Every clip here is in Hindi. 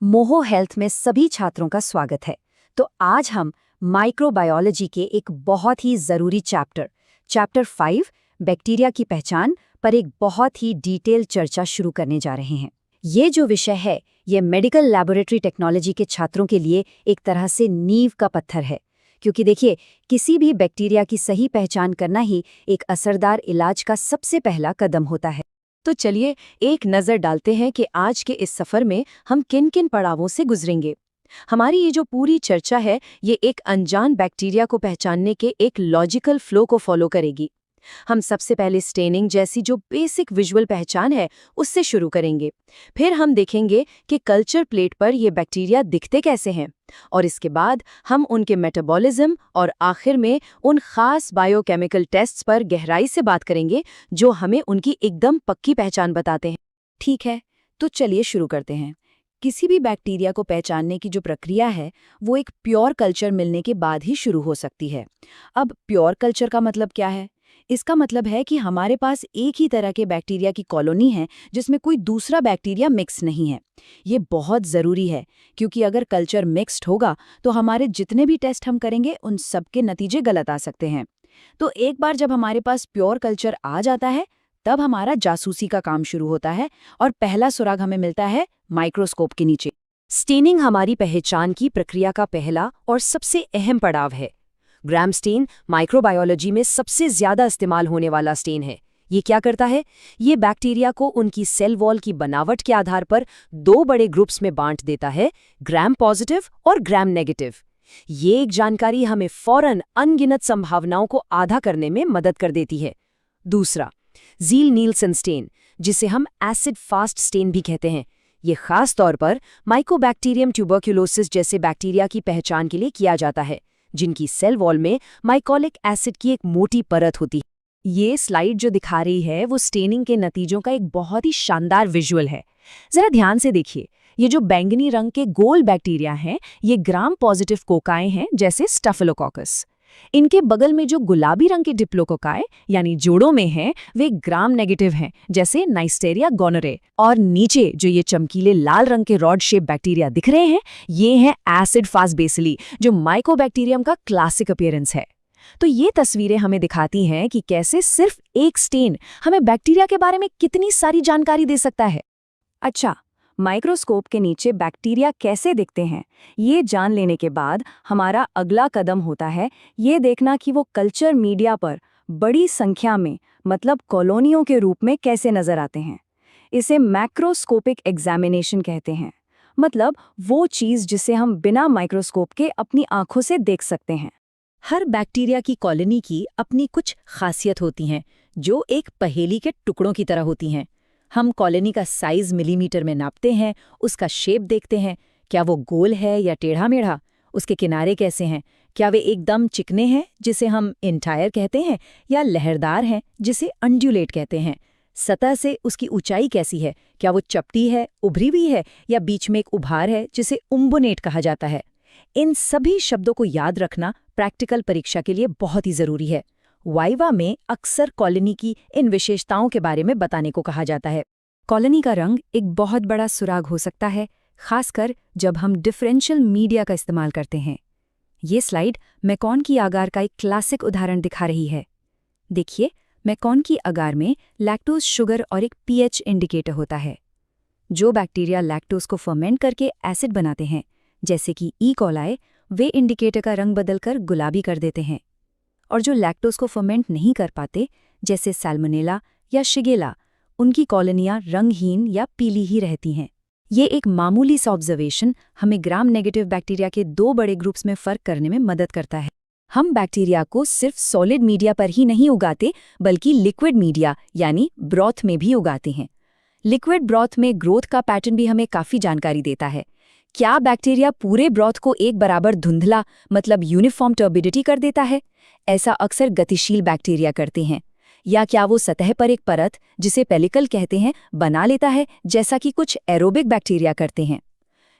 मोहो हेल्थ में सभी छात्रों का स्वागत है। तो आज हम माइक्रोबायोलॉजी के एक बहुत ही ज़रूरी चैप्टर 5 बैक्टीरिया की पहचान पर एक बहुत ही डिटेल चर्चा शुरू करने जा रहे हैं। ये जो विषय है ये मेडिकल लैबोरेटरी टेक्नोलॉजी के छात्रों के लिए एक तरह से नींव का पत्थर है, क्योंकि देखिए किसी भी बैक्टीरिया की सही पहचान करना ही एक असरदार इलाज का सबसे पहला कदम होता है। तो चलिए एक नज़र डालते हैं कि आज के इस सफ़र में हम किन किन पड़ावों से गुजरेंगे। हमारी ये जो पूरी चर्चा है ये एक अनजान बैक्टीरिया को पहचानने के एक लॉजिकल फ्लो को फॉलो करेगी। हम सबसे पहले स्टेनिंग जैसी जो बेसिक विजुअल पहचान है उससे शुरू करेंगे। फिर हम देखेंगे कि कल्चर प्लेट पर ये बैक्टीरिया दिखते कैसे हैं, और इसके बाद हम उनके मेटाबॉलिज्म और आखिर में उन खास बायोकेमिकल टेस्ट्स पर गहराई से बात करेंगे जो हमें उनकी एकदम पक्की पहचान बताते हैं। ठीक है, तो चलिए शुरू करते हैं। किसी भी बैक्टीरिया को पहचानने की जो प्रक्रिया है वो एक प्योर कल्चर मिलने के बाद ही शुरू हो सकती है। अब प्योर कल्चर का मतलब क्या है? इसका मतलब है कि हमारे पास एक ही तरह के बैक्टीरिया की कॉलोनी है जिसमें कोई दूसरा बैक्टीरिया मिक्स नहीं है। ये बहुत ज़रूरी है, क्योंकि अगर कल्चर मिक्स्ड होगा तो हमारे जितने भी टेस्ट हम करेंगे उन सब के नतीजे गलत आ सकते हैं। तो एक बार जब हमारे पास प्योर कल्चर आ जाता है तब हमारा जासूसी का काम शुरू होता है और पहला सुराग हमें मिलता है माइक्रोस्कोप के नीचे। स्टेनिंग हमारी पहचान की प्रक्रिया का पहला और सबसे अहम पड़ाव है। ग्राम स्टेन माइक्रोबायोलॉजी में सबसे ज्यादा इस्तेमाल होने वाला स्टेन है। ये क्या करता है? ये बैक्टीरिया को उनकी सेल वॉल की बनावट के आधार पर दो बड़े ग्रुप्स में बांट देता है, ग्राम पॉजिटिव और ग्राम नेगेटिव। ये एक जानकारी हमें फौरन अनगिनत संभावनाओं को आधा करने में मदद कर देती है। दूसरा, ज़ील नीलसन स्टेन, जिसे हम एसिड फास्ट स्टेन भी कहते हैं। ये खास तौर पर माइकोबैक्टीरियम ट्यूबरक्यूलोसिस जैसे बैक्टीरिया की पहचान के लिए किया जाता है, जिनकी सेल वॉल में माइकोलिक एसिड की एक मोटी परत होती है। ये स्लाइड जो दिखा रही है वो स्टेनिंग के नतीजों का एक बहुत ही शानदार विजुअल है। जरा ध्यान से देखिए, ये जो बैंगनी रंग के गोल बैक्टीरिया हैं ये ग्राम पॉजिटिव कोकाएं हैं, जैसे स्टाफिलोकोकस। इनके बगल में जो गुलाबी रंग के डिप्लोकोकाए यानी जोड़ों में हैं वे ग्राम नेगेटिव हैं, जैसे नाइस्टेरिया गोनोरे। और नीचे जो ये चमकीले लाल रंग के रॉड शेप बैक्टीरिया दिख रहे हैं ये हैं एसिड फास्ट बेसिली, जो माइकोबैक्टीरियम का क्लासिक अपीयरेंस है। तो ये तस्वीरें हमें दिखाती हैं कि कैसे सिर्फ एक स्टेन हमें बैक्टीरिया के बारे में कितनी सारी जानकारी दे सकता है। अच्छा, माइक्रोस्कोप के नीचे बैक्टीरिया कैसे दिखते हैं ये जान लेने के बाद हमारा अगला कदम होता है ये देखना कि वो कल्चर मीडिया पर बड़ी संख्या में मतलब कॉलोनियों के रूप में कैसे नजर आते हैं। इसे मैक्रोस्कोपिक एग्जामिनेशन कहते हैं, मतलब वो चीज़ जिसे हम बिना माइक्रोस्कोप के अपनी आंखों से देख सकते हैं। हर बैक्टीरिया की कॉलोनी की अपनी कुछ खासियत होती हैं जो एक पहेली के टुकड़ों की तरह होती हैं। हम कॉलोनी का साइज मिलीमीटर में नापते हैं, उसका शेप देखते हैं, क्या वो गोल है या टेढ़ा मेढ़ा, उसके किनारे कैसे हैं, क्या वे एकदम चिकने हैं जिसे हम इंटायर कहते हैं या लहरदार हैं जिसे अंड्यूलेट कहते हैं। सतह से उसकी ऊंचाई कैसी है, क्या वो चपटी है, उभरी हुई है या बीच में एक उभार है जिसे उम्बोनेट कहा जाता है। इन सभी शब्दों को याद रखना प्रैक्टिकल परीक्षा के लिए बहुत ही जरूरी है। वाइवा में अक्सर कॉलोनी की इन विशेषताओं के बारे में बताने को कहा जाता है। कॉलोनी का रंग एक बहुत बड़ा सुराग हो सकता है, खासकर जब हम डिफरेंशियल मीडिया का इस्तेमाल करते हैं। ये स्लाइड मैकॉन की अगार का एक क्लासिक उदाहरण दिखा रही है। देखिए, मैकॉन की अगार में लैक्टोज शुगर और एक पीएच इंडिकेटर होता है। जो बैक्टीरिया लैक्टोज को फर्मेंट करके एसिड बनाते हैं, जैसे कि ई कोलाई, वे इंडिकेटर का रंग बदलकर गुलाबी कर देते हैं। और जो लैक्टोज को फर्मेंट नहीं कर पाते, जैसे सैल्मोनेला या शिगेला, उनकी कॉलोनियां रंगहीन या पीली ही रहती हैं। ये एक मामूली सा ऑब्जर्वेशन हमें ग्राम नेगेटिव बैक्टीरिया के दो बड़े ग्रुप्स में फ़र्क करने में मदद करता है। हम बैक्टीरिया को सिर्फ सॉलिड मीडिया पर ही नहीं उगाते, बल्कि लिक्विड मीडिया यानी ब्रॉथ में भी उगाते हैं। लिक्विड ब्रॉथ में ग्रोथ का पैटर्न भी हमें काफ़ी जानकारी देता है। क्या बैक्टीरिया पूरे ब्रॉथ को एक बराबर धुंधला मतलब यूनिफॉर्म टर्बिडिटी कर देता है? ऐसा अक्सर गतिशील बैक्टीरिया करते हैं। या क्या वो सतह पर एक परत, जिसे पेलिकल कहते हैं, बना लेता है, जैसा कि कुछ एरोबिक बैक्टीरिया करते हैं?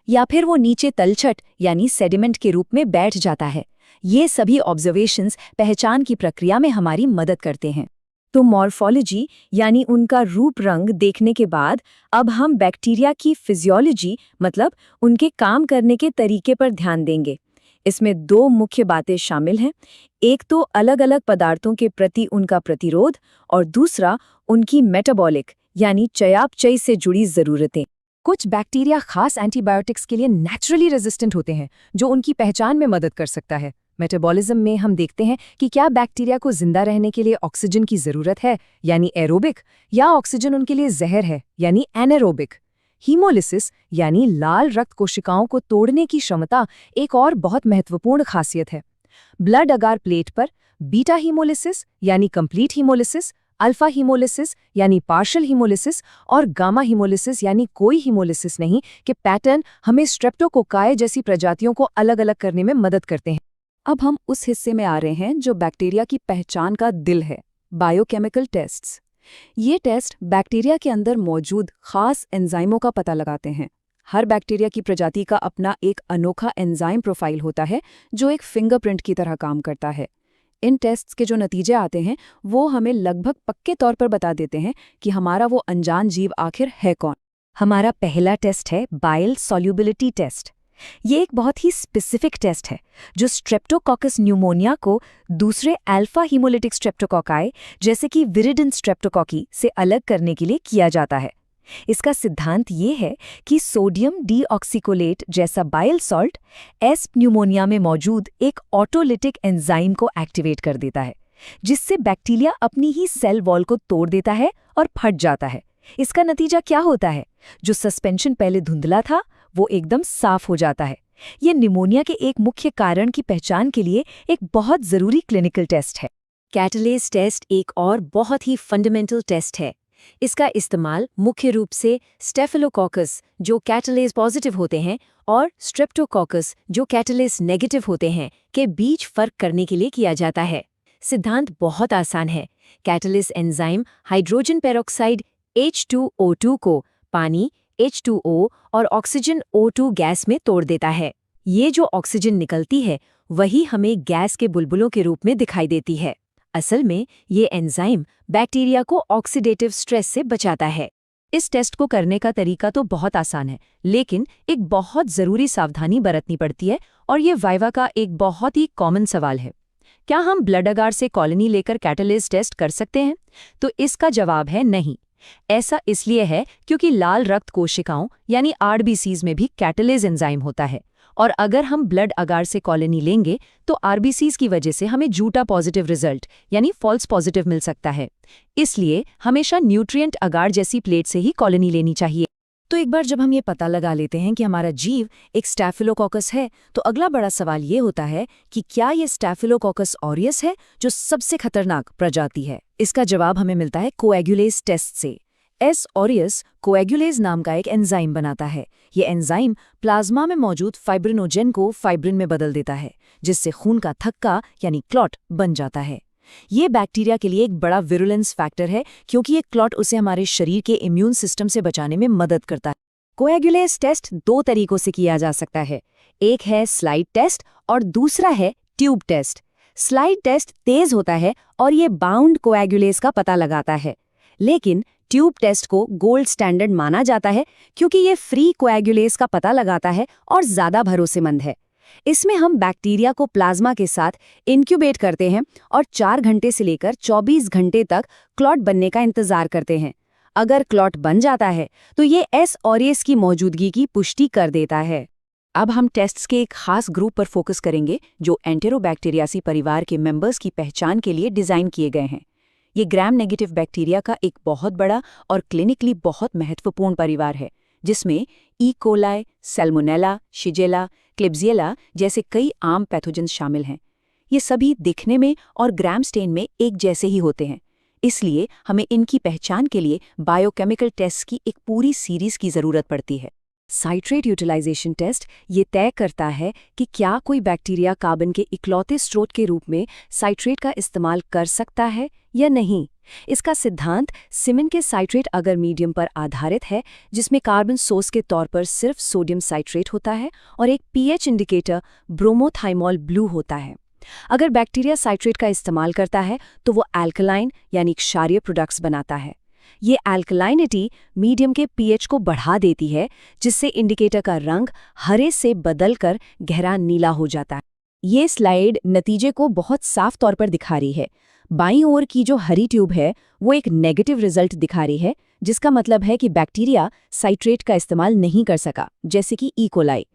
या फिर वो नीचे तलछट यानी सेडिमेंट के रूप में बैठ जाता है? ये सभी ऑब्जर्वेशंस पहचान की प्रक्रिया में हमारी मदद करते हैं। तो मॉर्फोलॉजी यानी उनका रूप रंग देखने के बाद अब हम बैक्टीरिया की फिजियोलॉजी मतलब उनके काम करने के तरीके पर ध्यान देंगे। इसमें दो मुख्य बातें शामिल हैं। एक तो अलग-अलग पदार्थों के प्रति उनका प्रतिरोध और दूसरा उनकी मेटाबॉलिक यानी चयापचय से जुड़ी ज़रूरतें। कुछ बैक्टीरिया खास एंटीबायोटिक्स के लिए नेचुरली रेजिस्टेंट होते हैं, जो उनकी पहचान में मदद कर सकता है। मेटाबॉलिज्म में हम देखते हैं कि क्या बैक्टीरिया को जिंदा रहने के लिए ऑक्सीजन की जरूरत है यानी एरोबिक, या ऑक्सीजन उनके लिए जहर है यानी एनारोबिक। हीमोलिसिस यानी लाल रक्त कोशिकाओं को तोड़ने की क्षमता एक और बहुत महत्वपूर्ण खासियत है। ब्लड अगार प्लेट पर बीटा हीमोलिसिस यानी कंप्लीट हीमोलिसिस, अल्फा हीमोलिसिस यानी पार्शियल हीमोलिसिस और गामा हीमोलिसिस यानी कोई हीमोलिसिस नहीं के पैटर्न हमें स्ट्रेप्टोकोकाई जैसी प्रजातियों को अलग-अलग करने में मदद करते हैं। अब हम उस हिस्से में आ रहे हैं जो बैक्टीरिया की पहचान का दिल है, बायोकेमिकल टेस्ट्स। ये टेस्ट बैक्टीरिया के अंदर मौजूद खास एंजाइमों का पता लगाते हैं। हर बैक्टीरिया की प्रजाति का अपना एक अनोखा एंजाइम प्रोफाइल होता है जो एक फिंगरप्रिंट की तरह काम करता है। इन टेस्ट्स के जो नतीजे आते हैं वो हमें लगभग पक्के तौर पर बता देते हैं कि हमारा वो अनजान जीव आखिर है कौन। हमारा पहला टेस्ट है बाइल सॉल्युबिलिटी टेस्ट। ये एक बहुत ही स्पेसिफिक टेस्ट है जो स्ट्रेप्टोकोकस न्यूमोनिया को दूसरे अल्फा हीमोलिटिक स्ट्रेप्टोकोकाई जैसे कि विरिडन स्ट्रेप्टोकोकी से अलग करने के लिए किया जाता है। इसका सिद्धांत ये है कि सोडियम डीऑक्सीकोलेट जैसा बाइल सॉल्ट एस न्यूमोनिया में मौजूद एक ऑटोलिटिक एंजाइम को एक्टिवेट कर देता है, जिससे बैक्टीरिया अपनी ही सेल वॉल को तोड़ देता है और फट जाता है। इसका नतीजा क्या होता है? जो सस्पेंशन पहले धुंधला था वो एकदम साफ हो जाता है। ये निमोनिया के एक मुख्य कारण की पहचान के लिए एक बहुत जरूरी क्लिनिकल टेस्ट है। कैटलेज टेस्ट एक और बहुत ही फंडामेंटल टेस्ट है। इसका इस्तेमाल मुख्य रूप से स्टेफिलोकोकस जो कैटलेज पॉजिटिव होते हैं और स्ट्रेप्टोकोकस जो कैटलेज नेगेटिव होते हैं के बीच फर्क करने के लिए किया जाता है। सिद्धांत बहुत आसान है। Catalase enzyme hydrogen peroxide H2O2 को पानी H2O और ऑक्सीजन O2 गैस में तोड़ देता है। ये जो ऑक्सीजन निकलती है वही हमें गैस के बुलबुलों के रूप में दिखाई देती है। असल में ये एंजाइम बैक्टीरिया को ऑक्सीडेटिव स्ट्रेस से बचाता है। इस टेस्ट को करने का तरीका तो बहुत आसान है, लेकिन एक बहुत ज़रूरी सावधानी बरतनी पड़ती है और ये वाइवा का एक बहुत ही कॉमन सवाल है। क्या हम ब्लड अगार से कॉलोनी लेकर कैटलेज टेस्ट कर सकते हैं? तो इसका जवाब है नहीं। ऐसा इसलिए है क्योंकि लाल रक्त कोशिकाओं यानी आरबीसीज में भी कैटलेज एंजाइम होता है, और अगर हम ब्लड अगार से कॉलोनी लेंगे तो आरबीसीज की वजह से हमें झूठा पॉजिटिव रिजल्ट यानी फॉल्स पॉजिटिव मिल सकता है। इसलिए हमेशा न्यूट्रिएंट अगार जैसी प्लेट से ही कॉलोनी लेनी चाहिए। तो एक बार जब हम ये पता लगा लेते हैं कि हमारा जीव एक स्टैफिलोकोकस है, तो अगला बड़ा सवाल ये होता है कि क्या ये स्टैफिलोकोकस ऑरियस है जो सबसे खतरनाक प्रजाति है? इसका जवाब हमें मिलता है कोएगुलेज टेस्ट से। एस ऑरियस कोएगुलेज नाम का एक एंजाइम बनाता है। ये एंजाइम प्लाज्मा में मौजूद फाइब्रिनोजेन को फाइब्रिन में बदल देता है, जिससे खून का थक्का यानी क्लॉट बन जाता है। ये बैक्टीरिया के लिए एक बड़ा विरुलेंस फैक्टर है क्योंकि ये क्लॉट उसे हमारे शरीर के इम्यून सिस्टम से बचाने में मदद करता है। कोएगुलेज टेस्ट दो तरीकों से किया जा सकता है। एक है स्लाइड टेस्ट और दूसरा है ट्यूब टेस्ट। स्लाइड टेस्ट तेज होता है और ये बाउंड कोएगुलेज का पता लगाता है, लेकिन ट्यूब टेस्ट को गोल्ड स्टैंडर्ड माना जाता है क्योंकि ये फ्री कोएगुलेज का पता लगाता है और ज़्यादा भरोसेमंद है। इसमें हम बैक्टीरिया को प्लाज्मा के साथ इंक्यूबेट करते हैं और 4 घंटे से लेकर 24 घंटे तक क्लॉट बनने का इंतजार करते हैं। अगर क्लॉट बन जाता है तो ये एस ऑरियस की मौजूदगी की पुष्टि कर देता है। अब हम टेस्ट्स के एक खास ग्रुप पर फोकस करेंगे जो एंटेरोबैक्टीरियासी परिवार के मेंबर्स की पहचान के लिए डिज़ाइन किए गए हैं। ये ग्राम नेगेटिव बैक्टीरिया का एक बहुत बड़ा और क्लिनिकली बहुत महत्वपूर्ण परिवार है, जिसमें ई कोलाई, सैल्मोनेला, शिजेला, क्लिब्जिएला जैसे कई आम पैथोजेंस शामिल हैं। ये सभी दिखने में और ग्राम स्टेन में एक जैसे ही होते हैं, इसलिए हमें इनकी पहचान के लिए बायोकेमिकल टेस्ट की एक पूरी सीरीज की ज़रूरत पड़ती है। साइट्रेट यूटिलाइजेशन टेस्ट ये तय करता है कि क्या कोई बैक्टीरिया कार्बन के इकलौते स्रोत के रूप में साइट्रेट का इस्तेमाल कर सकता है या नहीं। इसका सिद्धांत सीमेन के साइट्रेट अगर मीडियम पर आधारित है, जिसमें कार्बन सोर्स के तौर पर सिर्फ सोडियम साइट्रेट होता है और एक पीएच इंडिकेटर ब्रोमोथाइमॉल ब्लू होता है। अगर बैक्टीरिया साइट्रेट का इस्तेमाल करता है तो वो अल्कलाइन यानी क्षारीय प्रोडक्ट्स बनाता है। ये अल्कलाइनिटी मीडियम के पीएच को बढ़ा देती है, जिससे इंडिकेटर का रंग हरे से बदलकर गहरा नीला हो जाता है। ये स्लाइड नतीजे को बहुत साफ तौर पर दिखा रही है। बाईं ओर की जो हरी ट्यूब है वो एक नेगेटिव रिजल्ट दिखा रही है, जिसका मतलब है कि बैक्टीरिया साइट्रेट का इस्तेमाल नहीं कर सका, जैसे कि ई कोलाई।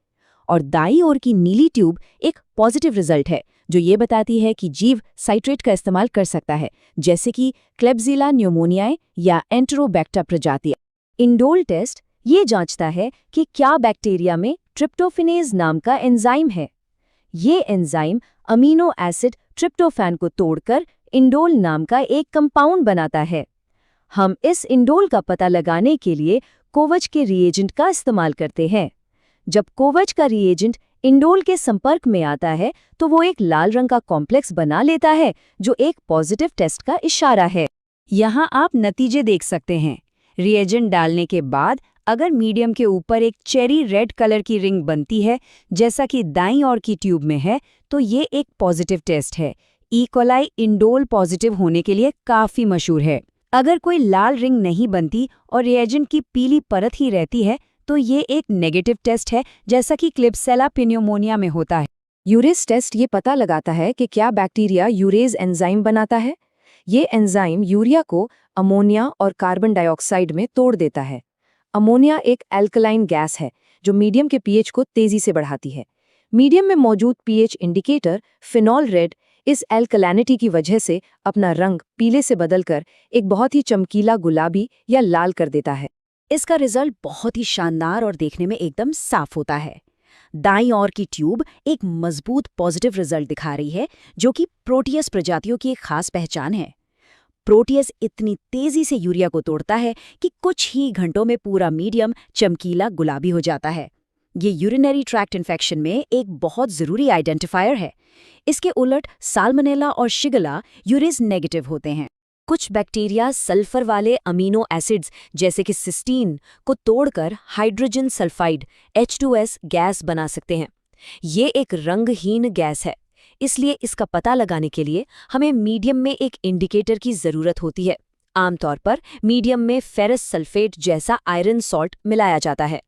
और दाईं ओर की नीली ट्यूब एक पॉजिटिव रिजल्ट है, जो ये बताती है कि जीव साइट्रेट का इस्तेमाल कर सकता है, जैसे कि क्लेब्सिला न्यूमोनियाe या एंटेरोबैक्टर प्रजातियां। इंडोल टेस्ट ये जांचता है कि क्या बैक्टीरिया में ट्रिप्टोफेनेज नाम का एंजाइम है। ये एंजाइम अमीनो एसिड ट्रिप्टोफैन को तोड़कर इंडोल नाम का एक कंपाउंड बनाता है। हम इस इंडोल का पता लगाने के लिए कोवच के रिएजेंट का इस्तेमाल करते हैं। जब कोवच का रिएजेंट इंडोल के संपर्क में आता है तो वो एक लाल रंग का कॉम्प्लेक्स बना लेता है, जो एक पॉजिटिव टेस्ट का इशारा है। यहाँ आप नतीजे देख सकते हैं। रिएजेंट डालने के बाद अगर मीडियम के ऊपर एक चेरी रेड कलर की रिंग बनती है, जैसा कि दाईं ओर की ट्यूब में है, तो ये एक पॉजिटिव टेस्ट है। ई कोलाई इंडोल पॉजिटिव होने के लिए काफी मशहूर है। अगर कोई लाल रिंग नहीं बनती और रिएजेंट की पीली परत ही रहती है, तो ये एक नेगेटिव टेस्ट है, जैसा कि क्लिब्सेला प्न्यूमोनिया में होता है। यूरेज टेस्ट ये पता लगाता है कि क्या बैक्टीरिया यूरेज एंजाइम बनाता है। ये एंजाइम यूरिया को अमोनिया और कार्बन डाइऑक्साइड में तोड़ देता है। अमोनिया एक एल्कलाइन गैस है जो मीडियम के पीएच को तेजी से बढ़ाती है। मीडियम में मौजूद पीएच इंडिकेटर फिनॉल रेड इस एल्कलैनिटी की वजह से अपना रंग पीले से बदलकर एक बहुत ही चमकीला गुलाबी या लाल कर देता है। इसका रिजल्ट बहुत ही शानदार और देखने में एकदम साफ होता है। दाईं ओर की ट्यूब एक मजबूत पॉजिटिव रिजल्ट दिखा रही है, जो कि प्रोटियस प्रजातियों की एक खास पहचान है। प्रोटियस इतनी तेजी से यूरिया को तोड़ता है कि कुछ ही घंटों में पूरा मीडियम चमकीला गुलाबी हो जाता है। ये यूरिनरी ट्रैक्ट इन्फेक्शन में एक बहुत ज़रूरी आइडेंटिफायर है। इसके उलट साल्मोनेला और शिगेला यूरेज नेगेटिव होते हैं। कुछ बैक्टीरिया सल्फर वाले अमीनो एसिड्स जैसे कि सिस्टीन को तोड़कर हाइड्रोजन सल्फाइड H2S गैस बना सकते हैं। ये एक रंगहीन गैस है, इसलिए इसका पता लगाने के लिए हमें मीडियम में एक इंडिकेटर की ज़रूरत होती है। आमतौर पर मीडियम में फेरस सल्फेट जैसा आयरन सॉल्ट मिलाया जाता है।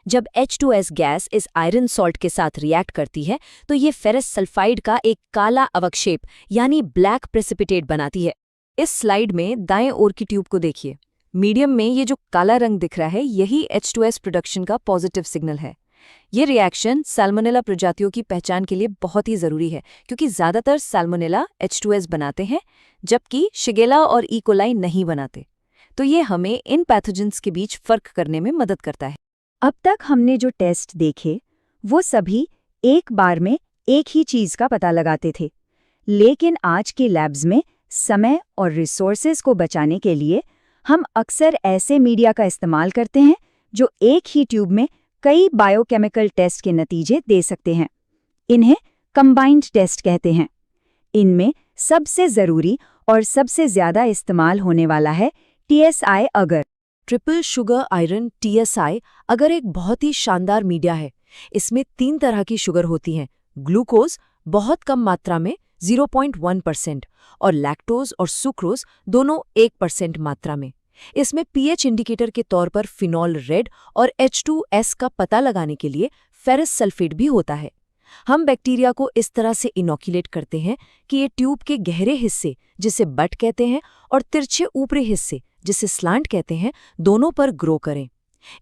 जब H2S गैस इस आयरन सॉल्ट के साथ रिएक्ट करती है तो ये फेरस सल्फाइड का एक काला अवक्षेप यानी ब्लैक प्रेसिपिटेट बनाती है। इस स्लाइड में दाएं ओर की ट्यूब को देखिए। मीडियम में ये जो काला रंग दिख रहा है, यही H2S प्रोडक्शन का पॉजिटिव सिग्नल है। ये रिएक्शन साल्मोनेला प्रजातियों की पहचान के लिए बहुत ही ज़रूरी है, क्योंकि ज़्यादातर साल्मोनेला H2S बनाते हैं, जबकि शिगेला और ई कोलाई नहीं बनाते। तो ये हमें इन पैथोजेंस के बीच फ़र्क करने में मदद करता है। अब तक हमने जो टेस्ट देखे वो सभी एक बार में एक ही चीज़ का पता लगाते थे, लेकिन आज के लैब्स में समय और रिसोर्सेज को बचाने के लिए हम अक्सर ऐसे मीडिया का इस्तेमाल करते हैं जो एक ही ट्यूब में कई बायोकेमिकल टेस्ट के नतीजे दे सकते हैं। इन्हें कंबाइंड टेस्ट कहते हैं। इनमें सबसे ज़रूरी और सबसे ज़्यादा इस्तेमाल होने वाला है TSI अगर। ट्रिपल शुगर आयरन TSI अगर एक बहुत ही शानदार मीडिया है। इसमें 3 तरह की शुगर होती हैं। ग्लूकोज बहुत कम मात्रा में 0.1% और लैक्टोज और सुक्रोज दोनों 1% मात्रा में। इसमें पीएच इंडिकेटर के तौर पर फिनॉल रेड और H2S का पता लगाने के लिए फेरस सल्फेट भी होता है। हम बैक्टीरिया को इस तरह से इनोक्यूलेट करते हैं कि ये ट्यूब के गहरे हिस्से, जिसे बट कहते हैं, और तिरछे ऊपरी हिस्से, जिसे स्लांट कहते हैं, दोनों पर ग्रो करें।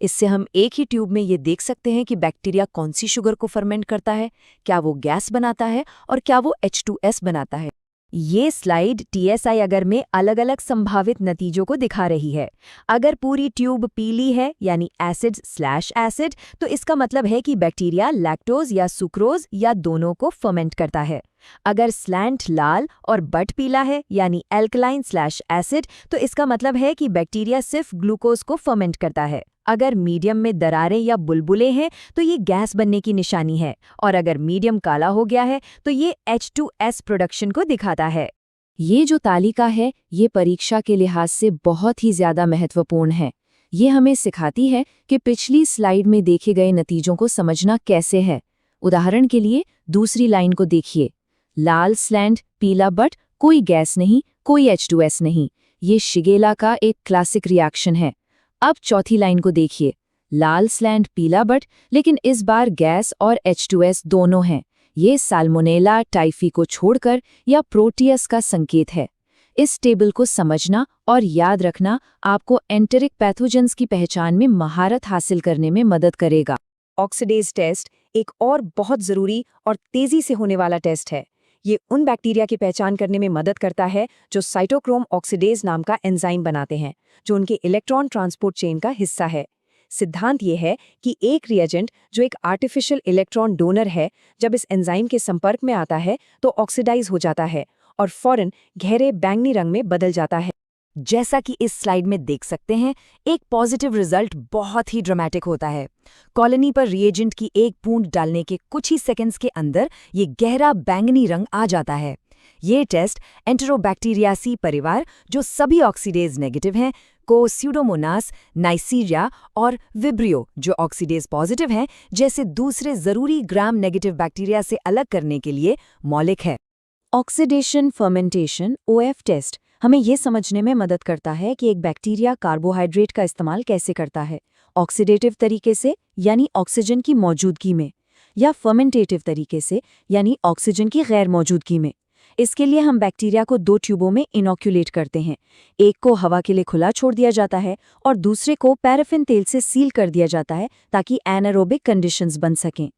इससे हम एक ही ट्यूब में ये देख सकते हैं कि बैक्टीरिया कौन सी शुगर को फर्मेंट करता है, क्या वो गैस बनाता है और क्या वो H2S बनाता है। ये स्लाइड TSI अगर में अलग अलग संभावित नतीजों को दिखा रही है। अगर पूरी ट्यूब पीली है यानी एसिड/एसिड, तो इसका मतलब है कि बैक्टीरिया लैक्टोज या सुक्रोज या दोनों को फर्मेंट करता है। अगर स्लैंट लाल और बट पीला है यानी एल्कलाइन/एसिड, तो इसका मतलब है कि बैक्टीरिया सिर्फ ग्लूकोज को फर्मेंट करता है। अगर मीडियम में दरारें या बुलबुले हैं तो ये गैस बनने की निशानी है, और अगर मीडियम काला हो गया है तो ये H2S प्रोडक्शन को दिखाता है। ये जो तालिका है ये परीक्षा के लिहाज से बहुत ही ज़्यादा महत्वपूर्ण है। ये हमें सिखाती है कि पिछली स्लाइड में देखे गए नतीजों को समझना कैसे है। उदाहरण के लिए दूसरी लाइन को देखिए। लाल स्लैंड, पीला बट, कोई गैस नहीं, कोई H2S नहीं। ये शिगेला का एक क्लासिक रिएक्शन है। अब चौथी लाइन को देखिए, लाल स्लैंड, पीला बट, लेकिन इस बार गैस और H2S दोनों हैं। ये साल्मोनेला टाइफी को छोड़कर या प्रोटियस का संकेत है। इस टेबल को समझना और याद रखना आपको एंटेरिक पैथोजेंस की पहचान में महारत हासिल करने में मदद करेगा। ऑक्सीडेज टेस्ट एक और बहुत ज़रूरी और तेज़ी से होने वाला टेस्ट है। ये उन बैक्टीरिया की पहचान करने में मदद करता है जो साइटोक्रोम ऑक्सीडेज नाम का एंजाइम बनाते हैं, जो उनके इलेक्ट्रॉन ट्रांसपोर्ट चेन का हिस्सा है। सिद्धांत ये है कि एक रिएजेंट जो एक आर्टिफिशियल इलेक्ट्रॉन डोनर है, जब इस एंजाइम के संपर्क में आता है तो ऑक्सीडाइज हो जाता है और फौरन गहरे बैंगनी रंग में बदल जाता है। जैसा कि इस स्लाइड में देख सकते हैं, एक पॉजिटिव रिजल्ट बहुत ही ड्रामेटिक होता है। कॉलोनी पर रिएजेंट की एक बूंद डालने के कुछ ही सेकंड्स के अंदर ये गहरा बैंगनी रंग आ जाता है। ये टेस्ट एंटेरोबैक्टीरियासी परिवार, जो सभी ऑक्सीडेज नेगेटिव हैं, को स्यूडोमोनास, नाइसीरिया और विब्रियो, जो ऑक्सीडेज पॉजिटिव हैं, जैसे दूसरे जरूरी ग्राम नेगेटिव बैक्टीरिया से अलग करने के लिए मौलिक है। ऑक्सीडेशन फर्मेंटेशन OF टेस्ट हमें ये समझने में मदद करता है कि एक बैक्टीरिया कार्बोहाइड्रेट का इस्तेमाल कैसे करता है, ऑक्सीडेटिव तरीके से यानी ऑक्सीजन की मौजूदगी में, या फर्मेंटेटिव तरीके से यानी ऑक्सीजन की गैर मौजूदगी में। इसके लिए हम बैक्टीरिया को 2 ट्यूबों में इनोक्यूलेट करते हैं। एक को हवा के लिए खुला छोड़ दिया जाता है और दूसरे को पैराफिन तेल से सील कर दिया जाता है ताकि एनारोबिक कंडीशंस बन सकें।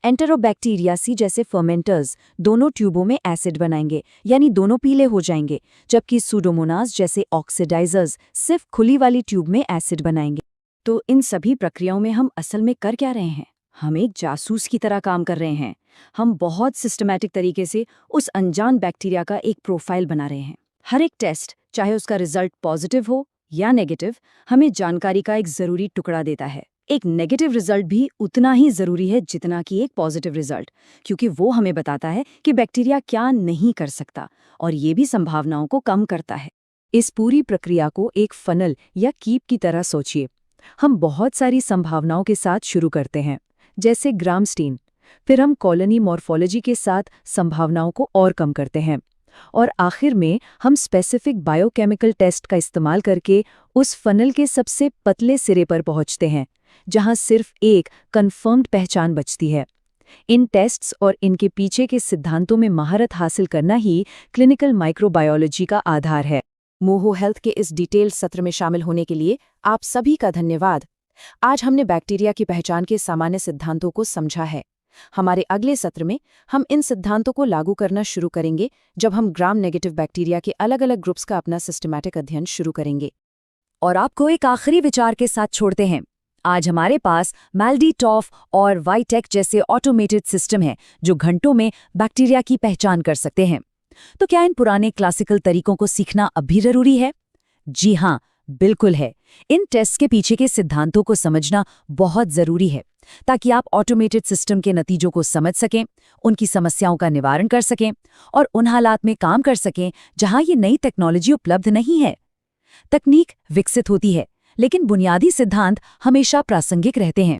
एंटेरोबैक्टीरियासी जैसे फर्मेंटर्स दोनों ट्यूबों में एसिड बनाएंगे, यानी दोनों पीले हो जाएंगे, जबकि सूडोमोनास जैसे ऑक्सीडाइजर्स सिर्फ खुली वाली ट्यूब में एसिड बनाएंगे। तो इन सभी प्रक्रियाओं में हम असल में कर क्या रहे हैं? हम एक जासूस की तरह काम कर रहे हैं। हम बहुत सिस्टमैटिक तरीके से उस अनजान बैक्टीरिया का एक प्रोफाइल बना रहे हैं। हर एक टेस्ट, चाहे उसका रिजल्ट पॉजिटिव हो या नेगेटिव, हमें जानकारी का एक ज़रूरी टुकड़ा देता है। एक नेगेटिव रिजल्ट भी उतना ही ज़रूरी है जितना कि एक पॉजिटिव रिजल्ट, क्योंकि वो हमें बताता है कि बैक्टीरिया क्या नहीं कर सकता और ये भी संभावनाओं को कम करता है। इस पूरी प्रक्रिया को एक फनल या कीप की तरह सोचिए। हम बहुत सारी संभावनाओं के साथ शुरू करते हैं, जैसे ग्रामस्टीन। फिर हम कॉलोनी मॉर्फोलॉजी के साथ संभावनाओं को और कम करते हैं, और आखिर में हम स्पेसिफिक बायोकेमिकल टेस्ट का इस्तेमाल करके उस फनल के सबसे पतले सिरे पर पहुंचते हैं, जहां सिर्फ एक कन्फर्म्ड पहचान बचती है। इन टेस्ट्स और इनके पीछे के सिद्धांतों में महारत हासिल करना ही क्लिनिकल माइक्रोबायोलॉजी का आधार है। मोहो हेल्थ के इस डिटेल सत्र में शामिल होने के लिए आप सभी का धन्यवाद। आज हमने बैक्टीरिया की पहचान के सामान्य सिद्धांतों को समझा है। हमारे अगले सत्र में हम इन सिद्धांतों को लागू करना शुरू करेंगे, जब हम ग्राम नेगेटिव बैक्टीरिया के अलग अलग ग्रुप्स का अपना सिस्टमैटिक अध्ययन शुरू करेंगे। और आपको एक आखिरी विचार के साथ छोड़ते हैं। आज हमारे पास मैल्डीटॉफ और वाइटेक जैसे ऑटोमेटेड सिस्टम हैं, जो घंटों में बैक्टीरिया की पहचान कर सकते हैं। तो क्या इन पुराने क्लासिकल तरीकों को सीखना अब भी जरूरी है? जी हाँ, बिल्कुल है। इन टेस्ट के पीछे के सिद्धांतों को समझना बहुत जरूरी है, ताकि आप ऑटोमेटेड सिस्टम के नतीजों को समझ सकें, उनकी समस्याओं का निवारण कर सकें और उन हालात में काम कर सकें जहां ये नई टेक्नोलॉजी उपलब्ध नहीं है। तकनीक विकसित होती है, लेकिन बुनियादी सिद्धांत हमेशा प्रासंगिक रहते हैं।